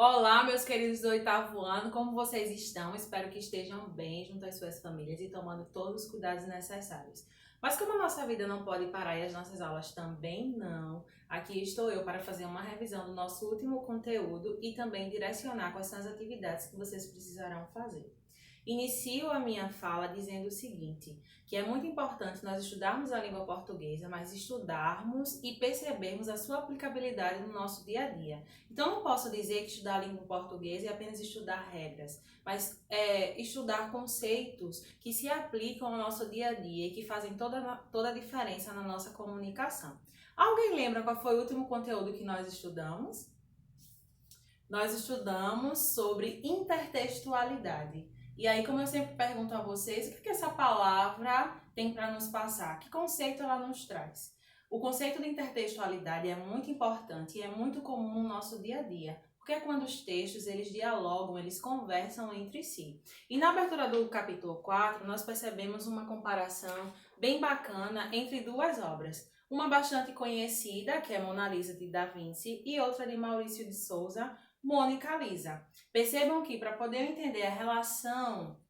Olá, meus queridos do oitavo ano, como vocês estão? Espero que estejam bem junto às suas famílias e tomando todos os cuidados necessários. Mas como a nossa vida não pode parar e as nossas aulas também não, aqui estou eu para fazer uma revisão do nosso último conteúdo e também direcionar quais são as atividades que vocês precisarão fazer. Inicio a minha fala dizendo o seguinte, que é muito importante nós estudarmos a língua portuguesa, mas estudarmos e percebermos a sua aplicabilidade no nosso dia a dia. Então, não posso dizer que estudar a língua portuguesa é apenas estudar regras, mas estudar conceitos que se aplicam ao nosso dia a dia e que fazem toda a diferença na nossa comunicação. Alguém lembra qual foi o último conteúdo que nós estudamos? Nós estudamos sobre intertextualidade. E aí, como eu sempre pergunto a vocês, o que essa palavra tem para nos passar? Que conceito ela nos traz? O conceito de intertextualidade é muito importante e é muito comum no nosso dia a dia, porque é quando os textos eles dialogam, eles conversam entre si. E na abertura do capítulo 4, nós percebemos uma comparação bem bacana entre duas obras. Uma bastante conhecida, que é Mona Lisa de Da Vinci, e outra de Maurício de Souza, Mônica Lisa. Percebam que para poder entender a relação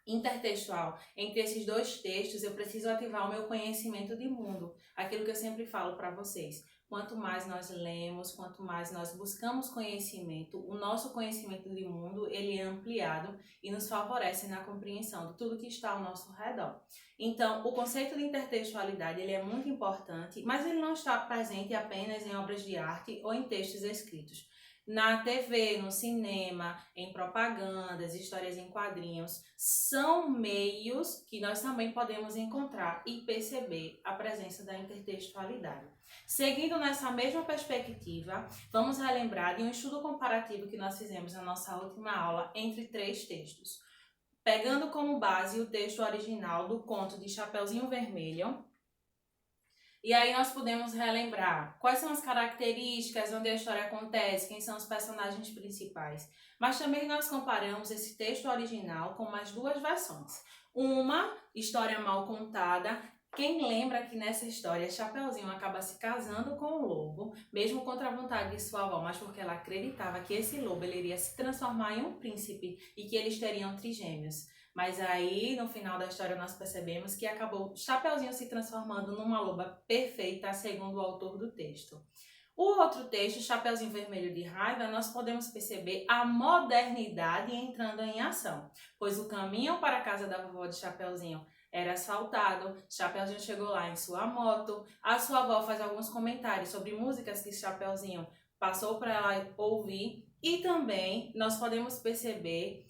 intertextual entre esses dois textos, eu preciso ativar o meu conhecimento de mundo. Aquilo que eu sempre falo para vocês. Quanto mais nós lemos, quanto mais nós buscamos conhecimento, o nosso conhecimento de mundo, ele é ampliado e nos favorece na compreensão de tudo que está ao nosso redor. Então, o conceito de intertextualidade, ele é muito importante, mas ele não está presente apenas em obras de arte ou em textos escritos. Na TV, no cinema, em propagandas, histórias em quadrinhos, são meios que nós também podemos encontrar e perceber a presença da intertextualidade. Seguindo nessa mesma perspectiva, vamos relembrar de um estudo comparativo que nós fizemos na nossa última aula entre três textos. Pegando como base o texto original do conto de Chapeuzinho Vermelho, e aí nós podemos relembrar quais são as características, onde a história acontece, quem são os personagens principais. Mas também nós comparamos esse texto original com mais duas versões. Uma história mal contada. Quem lembra que nessa história Chapeuzinho acaba se casando com o lobo, mesmo contra a vontade de sua avó, mas porque ela acreditava que esse lobo ele iria se transformar em um príncipe e que eles teriam trigêmeos. Mas aí, no final da história, nós percebemos que acabou Chapeuzinho se transformando numa loba perfeita, segundo o autor do texto. O outro texto, Chapeuzinho Vermelho de Raiva, nós podemos perceber a modernidade entrando em ação, pois o caminho para a casa da vovó de Chapeuzinho era asfaltado, Chapeuzinho chegou lá em sua moto, a sua avó faz alguns comentários sobre músicas que Chapeuzinho passou para ela ouvir e também nós podemos perceber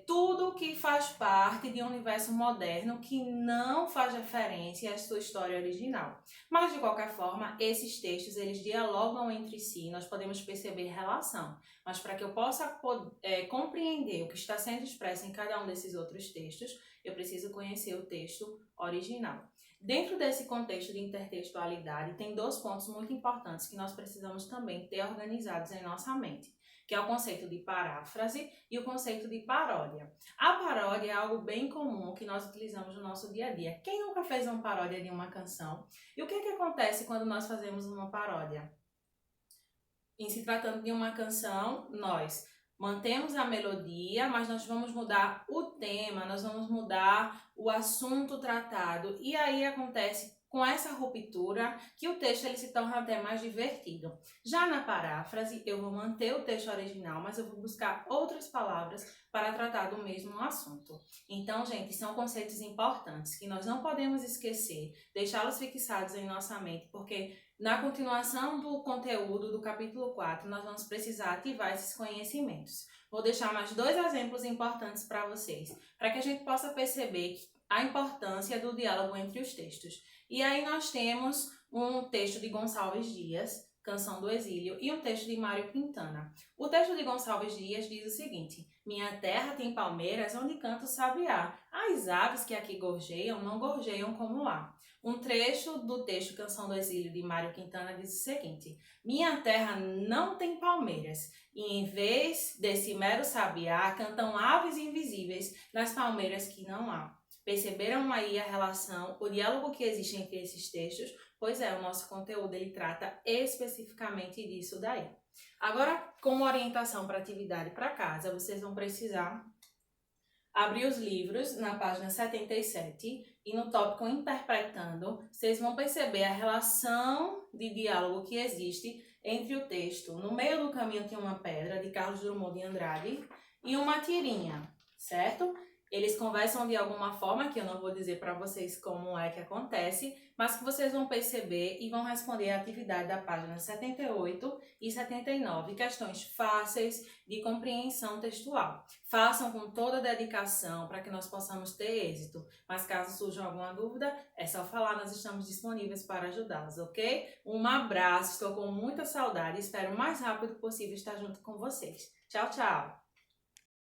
tudo que faz parte de um universo moderno que não faz referência à sua história original. Mas, de qualquer forma, esses textos, eles dialogam entre si, nós podemos perceber relação. Mas para que eu possa compreender o que está sendo expresso em cada um desses outros textos, eu preciso conhecer o texto original. Dentro desse contexto de intertextualidade, tem dois pontos muito importantes que nós precisamos também ter organizados em nossa mente, que é o conceito de paráfrase e o conceito de paródia. A paródia é algo bem comum que nós utilizamos no nosso dia a dia. Quem nunca fez uma paródia de uma canção? E o que acontece quando nós fazemos uma paródia? Em se tratando de uma canção, nós mantemos a melodia, mas nós vamos mudar o tema, nós vamos mudar o assunto tratado. E aí acontece com essa ruptura que o texto ele se torna até mais divertido. Já na paráfrase, eu vou manter o texto original, mas eu vou buscar outras palavras para tratar do mesmo assunto. Então, gente, são conceitos importantes que nós não podemos esquecer, deixá-los fixados em nossa mente, porque na continuação do conteúdo do capítulo 4, nós vamos precisar ativar esses conhecimentos. Vou deixar mais dois exemplos importantes para vocês, para que a gente possa perceber a importância do diálogo entre os textos. E aí nós temos um texto de Gonçalves Dias, Canção do Exílio, e um texto de Mário Quintana. O texto de Gonçalves Dias diz o seguinte: minha terra tem palmeiras onde canta o sabiá. As aves que aqui gorjeiam não gorjeiam como lá. Um trecho do texto Canção do Exílio de Mário Quintana diz o seguinte: minha terra não tem palmeiras, e em vez desse mero sabiá, cantam aves invisíveis nas palmeiras que não há. Perceberam aí a relação, o diálogo que existe entre esses textos? Pois é, o nosso conteúdo ele trata especificamente disso daí. Agora, como orientação para atividade para casa, vocês vão precisar abrir os livros na página 77 e no tópico Interpretando, vocês vão perceber a relação de diálogo que existe entre o texto No Meio do Caminho Tinha uma Pedra, de Carlos Drummond de Andrade, e uma tirinha, certo? Eles conversam de alguma forma, que eu não vou dizer para vocês como é que acontece, mas que vocês vão perceber e vão responder a atividade da página 78 e 79, questões fáceis de compreensão textual. Façam com toda a dedicação para que nós possamos ter êxito, mas caso surja alguma dúvida, é só falar, nós estamos disponíveis para ajudá-los, ok? Um abraço, estou com muita saudade e espero o mais rápido possível estar junto com vocês. Tchau, tchau!